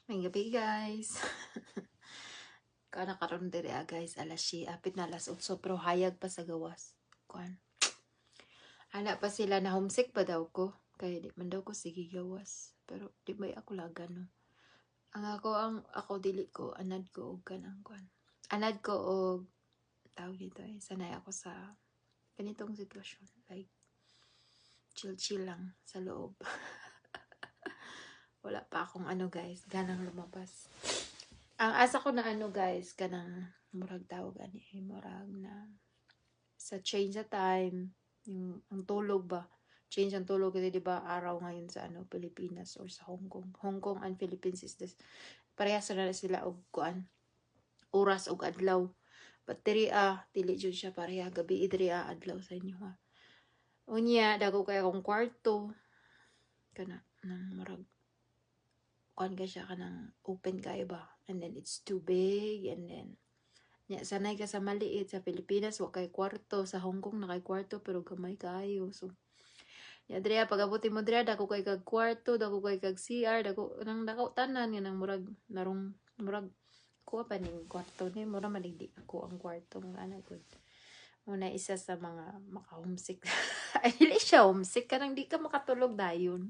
May gabi guys. Kana karon diri guys, alas 6, apit na alas 8 pero hayag pa sa gawas. Kuan. Ana pa sila na homesick pa daw ko. Kaya di man daw ko sige gawas. Pero di ba ako laga no. Ang ako dili ko anad ko og kanang kuan. Anad ko og tawag dito sanay ako sa ganitong sitwasyon. Like chill lang sa loob. Wala pa akong guys, ganang lumabas. Ang asa ko na guys, kanang murag tawag murag na sa change sa time, yung ang tulog ba? Change ang tulog kasi 'di ba araw ngayon sa Pilipinas or sa Hong Kong. Hong Kong and Philippines is this. Parehas na sila og kuan, oras og adlaw. But diri dili jud siya pareha gabi diri adlaw sa inyo ha. Unya dako kay akong kwarto kana nang murag kuan ka siya kanang open kayo ba, and then it's too big, and then sanay ka sa maliit sa Pilipinas wa kay kwarto, sa Hong Kong na kay kwarto pero gamay kayo. So drea pagabuti mo drea dako kay kag kwarto, dako kay kag CR, dako nang dako tanan nga nang murag narong murag kuha pa ning kwarto ni mura maligdi ako ang kwarto nga ana gud. Muna isa sa mga maka-homesick. Ay, dili siya homesick kanang di ka makatulog dayon.